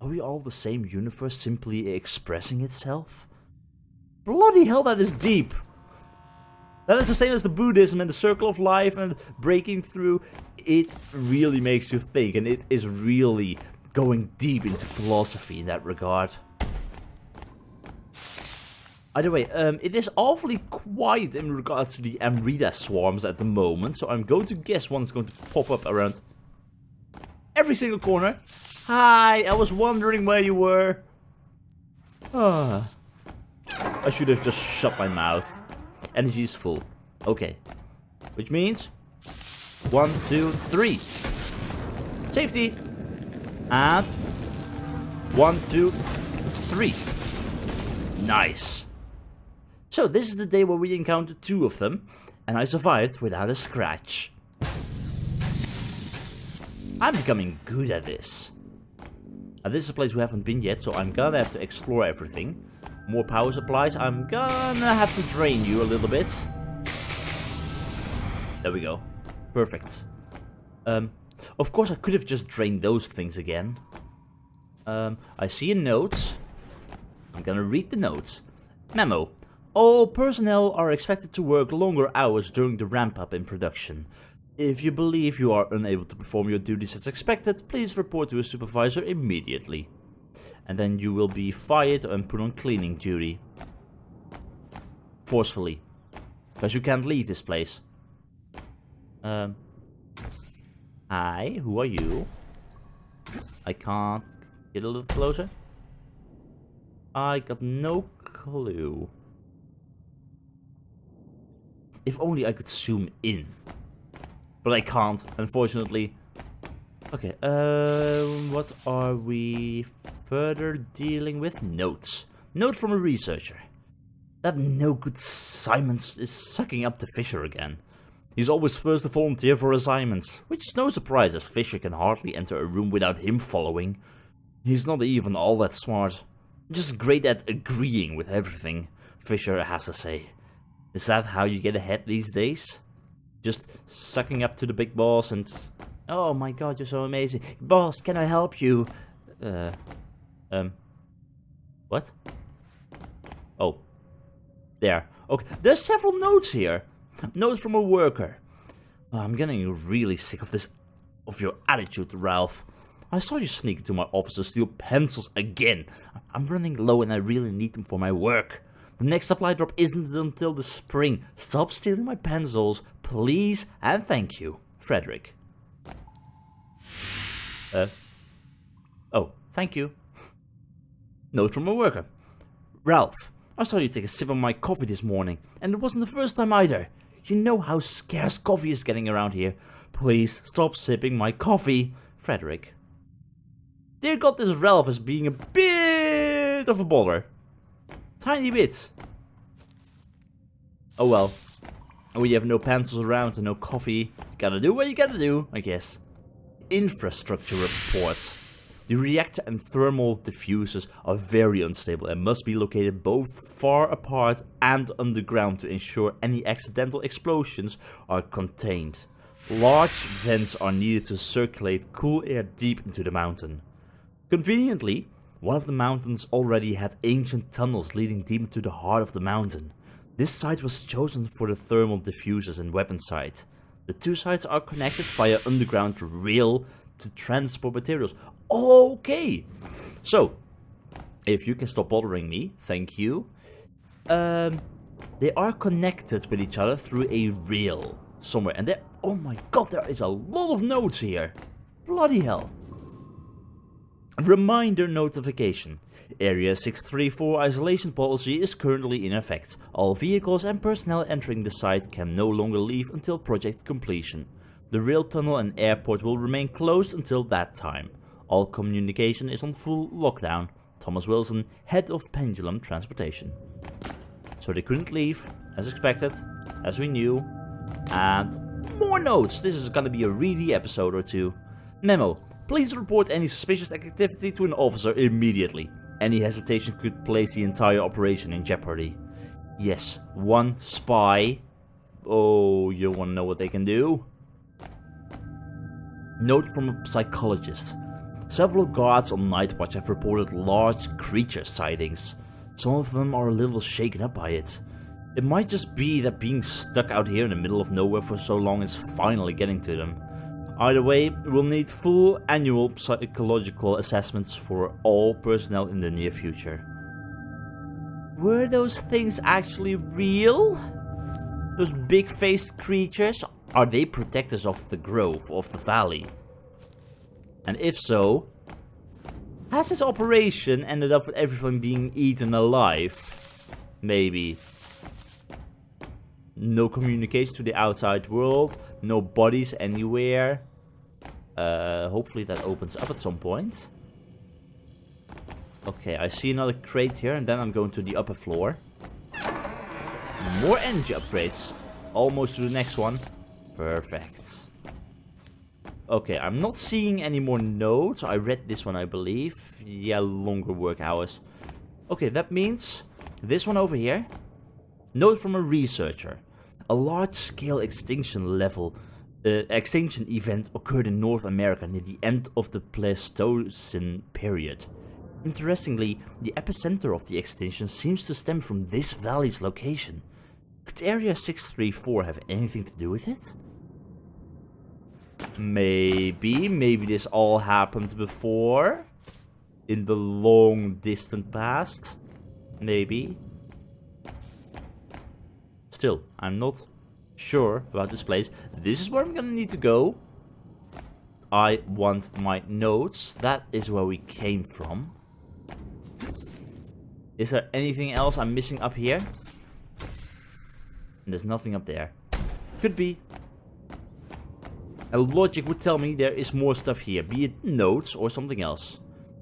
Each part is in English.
Are we all the same universe simply expressing itself? Bloody hell, that is deep. That is the same as the Buddhism and the circle of life and breaking through. It really makes you think, and it is really going deep into philosophy in that regard. Either way, it is awfully quiet in regards to the Amrita swarms at the moment, so I'm going to guess one is going to pop up around every single corner. Hi, I was wondering where you were. I should have just shut my mouth. Energy is full. Okay. Which means 1, 2, 3. Safety. And 1, 2, 3. Nice. So this is the day where we encountered 2 of them, and I survived without a scratch. I'm becoming good at this. This is a place we haven't been yet, so I'm gonna have to explore everything. More power supplies. I'm gonna have to drain you a little bit. There we go. Perfect. Of course I could have just drained those things again. I see a note. I'm gonna read the note. Memo. All personnel are expected to work longer hours during the ramp-up in production. If you believe you are unable to perform your duties as expected, please report to a supervisor immediately. And then you will be fired and put on cleaning duty. Forcefully. Because you can't leave this place. Hi, who are you? I can't get a little closer. I got no clue. If only I could zoom in. But I can't, unfortunately. Okay, what are we further dealing with? Notes. Note from a researcher. That no-good Simons is sucking up to Fisher again. He's always first to volunteer for assignments, which is no surprise as Fisher can hardly enter a room without him following. He's not even all that smart. Just great at agreeing with everything Fisher has to say. Is that how you get ahead these days? Just sucking up to the big boss and... Oh my god, you're so amazing. Boss, can I help you? What? Oh. There. Okay, there's several notes here. Notes from a worker. Oh, I'm getting really sick of this... of your attitude, Ralph. I saw you sneak into my office to steal pencils again. I'm running low and I really need them for my work. The next supply drop isn't until the spring. Stop stealing my pencils, please, and thank you. Frederick. Oh, thank you. Note from a worker. Ralph, I saw you take a sip of my coffee this morning, and it wasn't the first time either. You know how scarce coffee is getting around here. Please stop sipping my coffee. Frederick. Dear God, this Ralph is being a bit of a bother. Tiny bit. Oh well. Oh, you have no pencils around and no coffee. You gotta do what you gotta do, I guess. Infrastructure report. The reactor and thermal diffusers are very unstable and must be located both far apart and underground to ensure any accidental explosions are contained. Large vents are needed to circulate cool air deep into the mountain. Conveniently, one of the mountains already had ancient tunnels leading deep into the heart of the mountain. This site was chosen for the thermal diffusers and weapon site. The 2 sites are connected via underground rail to transport materials. Okay, so if you can stop bothering me, thank you. They are connected with each other through a rail somewhere, and there. Oh my god, there is a lot of notes here. Bloody hell. Reminder notification. Area 634 isolation policy is currently in effect. All vehicles and personnel entering the site can no longer leave until project completion. The rail tunnel and airport will remain closed until that time. All communication is on full lockdown. Thomas Wilson, head of Pendulum Transportation. So they couldn't leave, as expected, as we knew. And more notes. This is gonna be a reedy episode or two. Memo. Please report any suspicious activity to an officer immediately. Any hesitation could place the entire operation in jeopardy. Yes, one spy. Oh, you want to know what they can do? Note from a psychologist. Several guards on night watch have reported large creature sightings. Some of them are a little shaken up by it. It might just be that being stuck out here in the middle of nowhere for so long is finally getting to them. Either way, we'll need full annual psychological assessments for all personnel in the near future. Were those things actually real? Those big-faced creatures? Are they protectors of the grove, of the valley? And if so, has this operation ended up with everyone being eaten alive? Maybe. No communication to the outside world, no bodies anywhere. Hopefully that opens up at some point. Okay, I see another crate here, and then I'm going to the upper floor. More energy upgrades. Almost to the next one. Perfect. Okay, I'm not seeing any more nodes. I read this one, I believe. Yeah, longer work hours. Okay, that means this one over here. Note from a researcher. A large-scale extinction event occurred in North America near the end of the Pleistocene period. Interestingly, the epicenter of the extinction seems to stem from this valley's location. Could Area 634 have anything to do with it? Maybe this all happened before? In the long distant past? Maybe. Still, I'm not sure about this place. This is where I'm gonna need to go. I want my notes. That is where we came from. Is there anything else I'm missing up here? There's nothing up there. Could be. And logic would tell me there is more stuff here, be it notes or something else.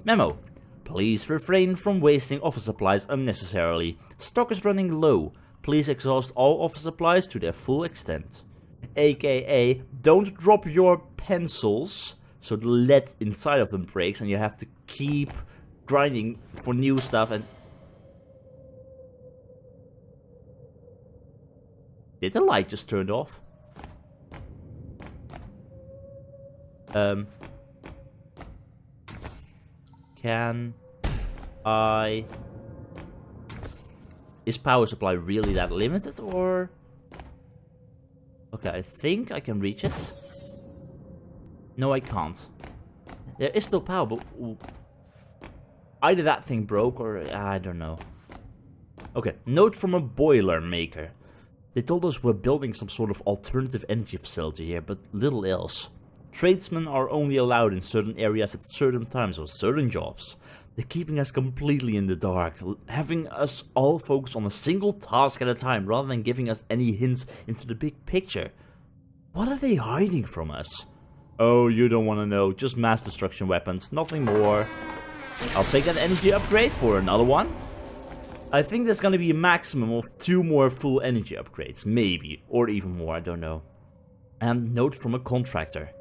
Memo. Please refrain from wasting office supplies unnecessarily. Stock is running low. Please exhaust all office supplies to their full extent. AKA, don't drop your pencils so the lead inside of them breaks and you have to keep grinding for new stuff. And did the light just turn off? Can I... Is power supply really that limited, or... Okay, I think I can reach it. No, I can't. There is still power, but... Either that thing broke, or... I don't know. Okay, note from a boiler maker. They told us we're building some sort of alternative energy facility here, but little else. Tradesmen are only allowed in certain areas at certain times or certain jobs. They're keeping us completely in the dark, having us all focus on a single task at a time rather than giving us any hints into the big picture. What are they hiding from us? Oh, you don't want to know. Just mass destruction weapons, nothing more. I'll take that energy upgrade for another one. I think there's gonna be a maximum of 2 more full energy upgrades, maybe, or even more, I don't know. And note from a contractor.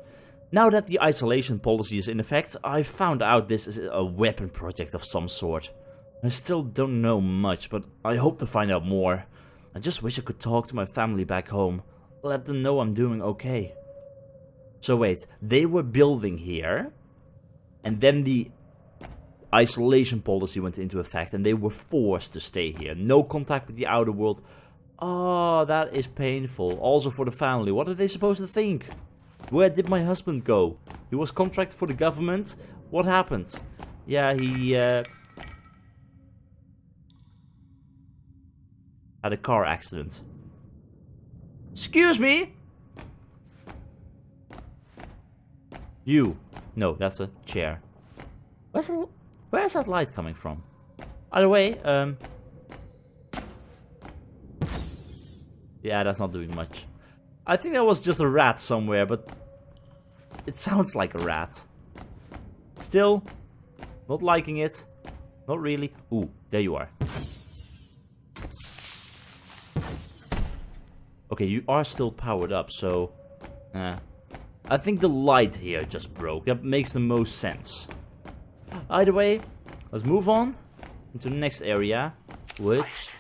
Now that the isolation policy is in effect, I found out this is a weapon project of some sort. I still don't know much, but I hope to find out more. I just wish I could talk to my family back home, let them know I'm doing okay. So wait, they were building here, and then the isolation policy went into effect and they were forced to stay here. No contact with the outer world. Oh, that is painful. Also for the family. What are they supposed to think? Where did my husband go? He was contracted for the government. What happened? Yeah, he had a car accident. Excuse me? You. No, that's a chair. Where's that light coming from? Either way, yeah, that's not doing much. I think that was just a rat somewhere, but it sounds like a rat. Still, not liking it. Not really. Ooh, there you are. Okay, you are still powered up, so... I think the light here just broke. That makes the most sense. Either way, let's move on into the next area, which...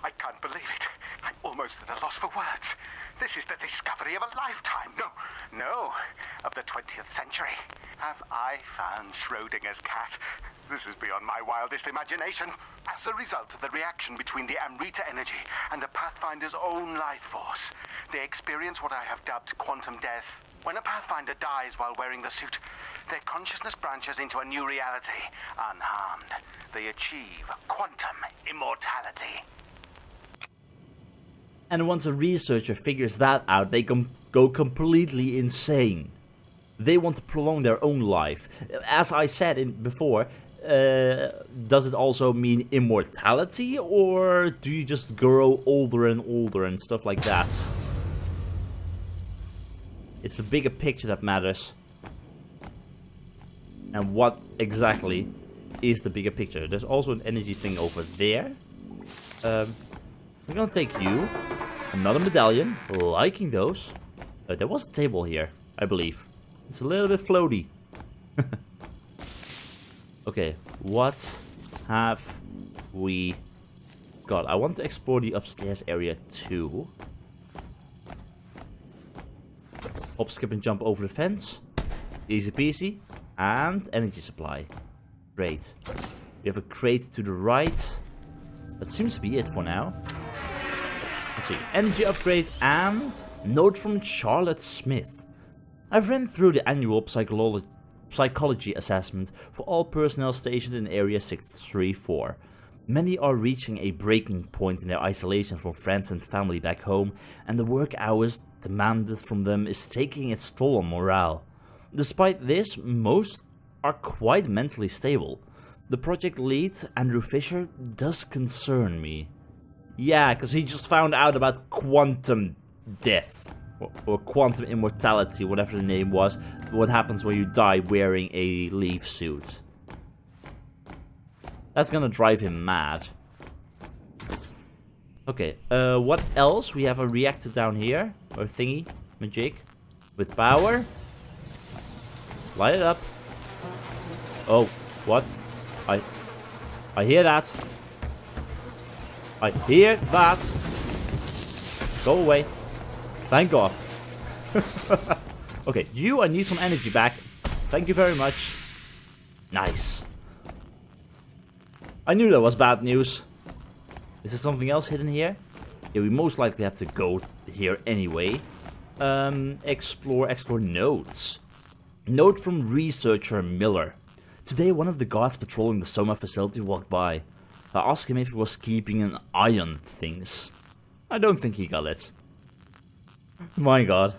I can't believe it. I'm almost at a loss for words. This is the discovery of a lifetime. No, of the 20th century. Have I found Schrodinger's cat? This is beyond my wildest imagination. As a result of the reaction between the Amrita energy and the Pathfinder's own life force, they experience what I have dubbed quantum death. When a Pathfinder dies while wearing the suit, their consciousness branches into a new reality, unharmed. They achieve quantum immortality. And once a researcher figures that out, they go completely insane. They want to prolong their own life. As I said before, does it also mean immortality, or do you just grow older and older and stuff like that? It's the bigger picture that matters. And what exactly is the bigger picture? There's also an energy thing over there. We're gonna take you. Another medallion. Liking those. There was a table here, I believe. It's a little bit floaty. Okay, what have we got? I want to explore the upstairs area too. Hop, skip, and jump over the fence. Easy peasy. And energy supply. Great. We have a crate to the right. That seems to be it for now. Let's see. Energy upgrade and note from Charlotte Smith. I've ran through the annual psychology assessment for all personnel stationed in Area 634. Many are reaching a breaking point in their isolation from friends and family back home, and the work hours demanded from them is taking its toll on morale. Despite this, most are quite mentally stable. The project lead, Andrew Fisher, does concern me. Yeah, because he just found out about quantum death. Or quantum immortality, whatever the name was. What happens when you die wearing a L.E.A.F suit. That's gonna drive him mad. Okay, what else? We have a reactor down here. Or thingy, magic. With power. Light it up. Oh, what? I hear that. I hear that. Go away. Thank God. Okay, I need some energy back. Thank you very much. Nice. I knew that was bad news. Is there something else hidden here? Yeah, we most likely have to go here anyway. Explore notes. Note from researcher Miller. Today one of the guards patrolling the Soma facility walked by. I asked him if he was keeping an eye on things. I don't think he got it. My God.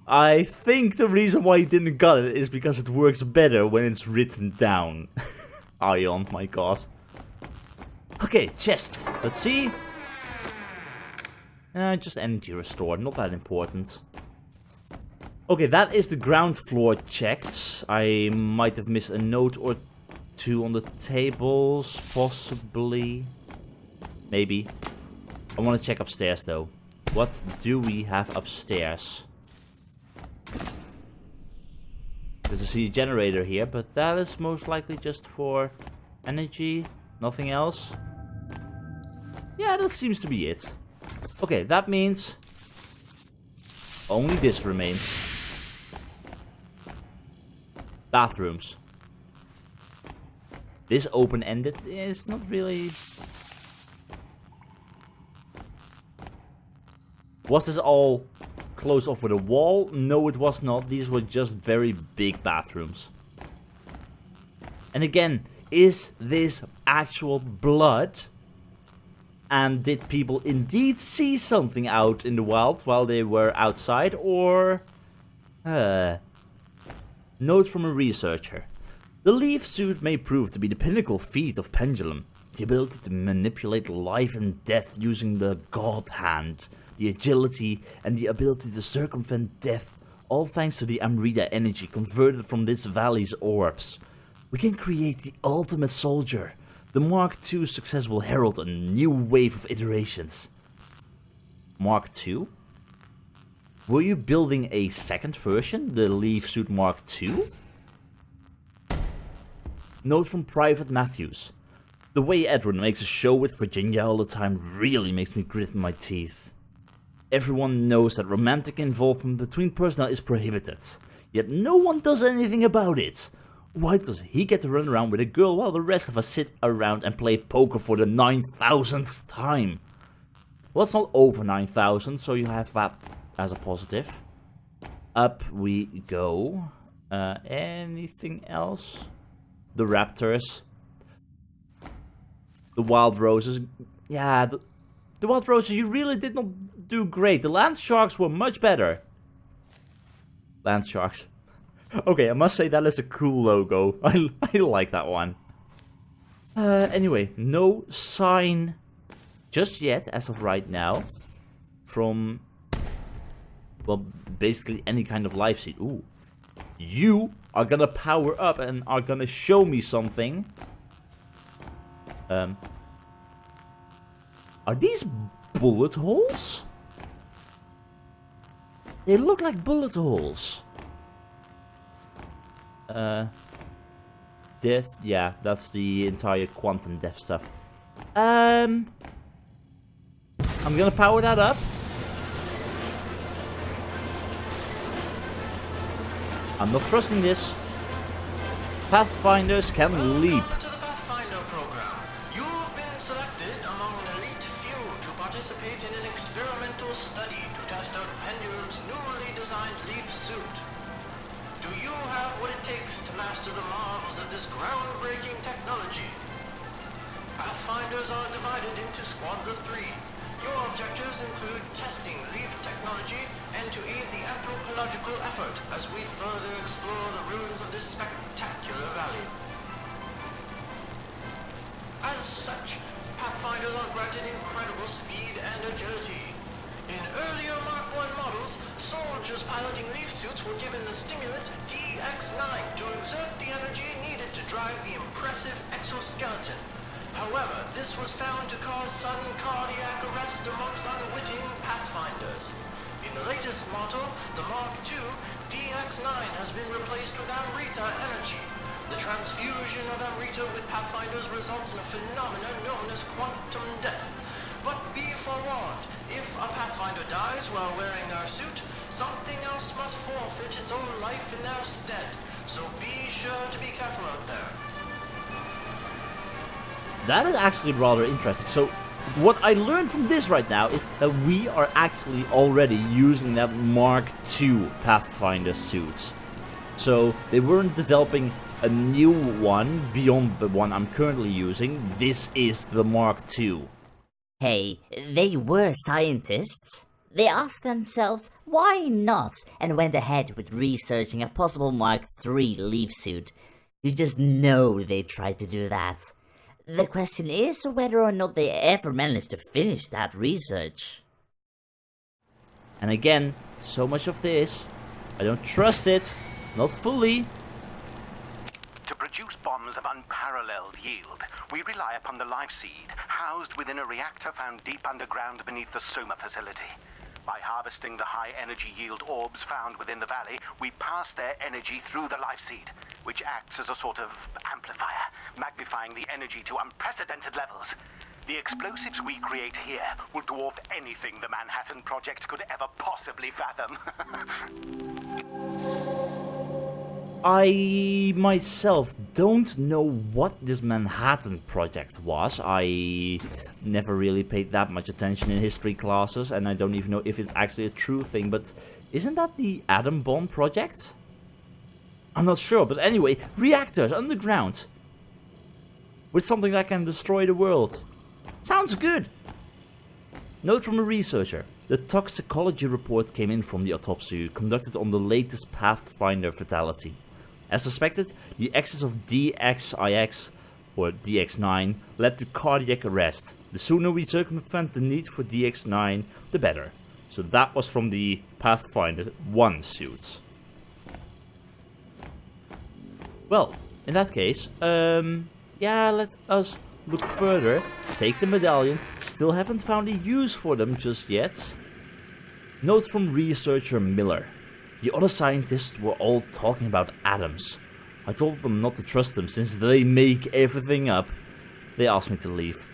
I think the reason why he didn't got it is because it works better when it's written down. Ion, my God. Okay, chest. Let's see. Just energy restored, not that important. Okay, that is the ground floor checked. I might have missed a note or two on the tables, possibly. Maybe. I want to check upstairs though. What do we have upstairs? There's a generator here, but that is most likely just for energy. Nothing else. Yeah, that seems to be it. Okay, that means only this remains. Bathrooms. This open-ended is not really... Was this all closed off with a wall? No, it was not. These were just very big bathrooms. And again, is this actual blood? And did people indeed see something out in the wild while they were outside? Or... Note from a researcher. The L.E.A.F suit may prove to be the pinnacle feat of Pendulum. The ability to manipulate life and death using the God Hand. The agility and the ability to circumvent death. All thanks to the Amrita energy converted from this valley's orbs. We can create the ultimate soldier. The Mark II success will herald a new wave of iterations. Mark II? Were you building a second version, the L.E.A.F suit Mark II? Note from Private Matthews. The way Edwin makes a show with Virginia all the time really makes me grit my teeth. Everyone knows that romantic involvement between personnel is prohibited, yet no one does anything about it. Why does he get to run around with a girl while the rest of us sit around and play poker for the 9,000th time? Well, it's not over 9,000, so you have that as a positive. Up we go. Anything else? The raptors. The wild roses. Yeah, the wild roses, you really did not do great. The land sharks were much better. Land sharks. Okay, I must say that is a cool logo. I like that one. Anyway, no sign just yet, as of right now, from, well, basically any kind of life seed. Ooh. You are gonna power up and are gonna show me something. Are these bullet holes? They look like bullet holes. Death, yeah, that's the entire quantum death stuff. I'm gonna power that up. I'm not trusting this. Pathfinders can leap. Welcome to the Pathfinder program. You've been selected among an elite few to participate in an experimental study to test out Pendulum's newly designed Leaf suit. Do you have what it takes to master the marvels of this groundbreaking technology? Pathfinders are divided into squads of 3. Your objectives include testing L.E.A.F technology and to aid the anthropological effort as we further explore the ruins of this spectacular valley. As such, Pathfinders are granted incredible speed and agility. In earlier Mark I models, soldiers piloting L.E.A.F suits were given the stimulant DX9 to exert the energy needed to drive the impressive exoskeleton. However, this was found to cause sudden cardiac arrest amongst unwitting Pathfinders. In the latest model, the Mark II, DX9 has been replaced with Amrita energy. The transfusion of Amrita with Pathfinders results in a phenomenon known as quantum death. But be forewarned, if a Pathfinder dies while wearing our suit, something else must forfeit its own life in their stead. So be sure to be careful out there. That is actually rather interesting. So, what I learned from this right now is that we are actually already using that Mark II Pathfinder suits. So, they weren't developing a new one beyond the one I'm currently using. This is the Mark II. Hey, they were scientists. They asked themselves, why not? And went ahead with researching a possible Mark III L.E.A.F suit. You just know they tried to do that. The question is whether or not they ever managed to finish that research. And again, so much of this, I don't trust it, not fully. To produce bombs of unparalleled yield, we rely upon the life seed housed within a reactor found deep underground beneath the Soma facility. By harvesting the high-energy yield orbs found within the valley, we pass their energy through the life seed, which acts as a sort of amplifier, magnifying the energy to unprecedented levels. The explosives we create here will dwarf anything the Manhattan Project could ever possibly fathom. I myself don't know what this Manhattan Project was. I never really paid that much attention in history classes, and I don't even know if it's actually a true thing, but isn't that the Atom Bomb Project? I'm not sure, but anyway, reactors underground with something that can destroy the world. Sounds good! Note from a researcher. The toxicology report came in from the autopsy conducted on the latest Pathfinder fatality. As suspected, the excess of DXIX, or DX9, led to cardiac arrest. The sooner we circumvent the need for DX9, the better. So that was from the Pathfinder 1 suit. Well, in that case, yeah, let us look further. Take the medallion. Still haven't found a use for them just yet. Note from researcher Miller. The other scientists were all talking about atoms. I told them not to trust them since they make everything up. They asked me to leave.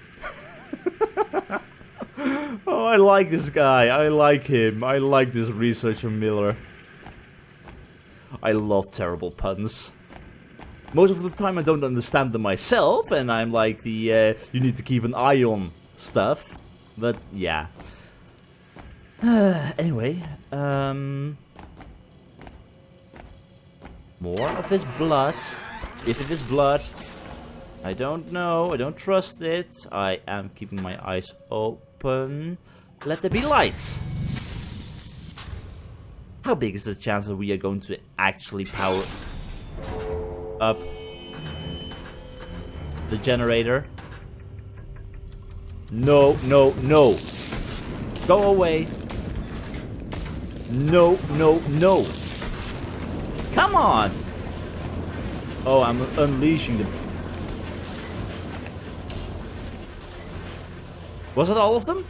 Oh, I like this guy. I like him. I like this researcher Miller. I love terrible puns. Most of the time I don't understand them myself, and I'm like the you need to keep an eye on stuff. But yeah. Anyway, more of his blood. If it is blood, I don't know. I don't trust it. I am keeping my eyes open. Let there be lights. How big is the chance that we are going to actually power up the generator? No, no, no. Go away. No, no, no. Come on. Oh, I'm unleashing them. Was it all of them?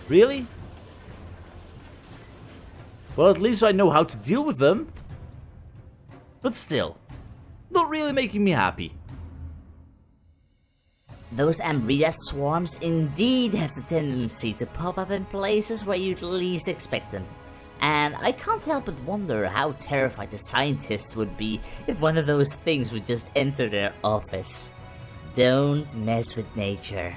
Really? Well, at least I know how to deal with them. But still, not really making me happy. Those Amrita swarms indeed have the tendency to pop up in places where you'd least expect them. And I can't help but wonder how terrified the scientists would be if one of those things would just enter their office. Don't mess with nature.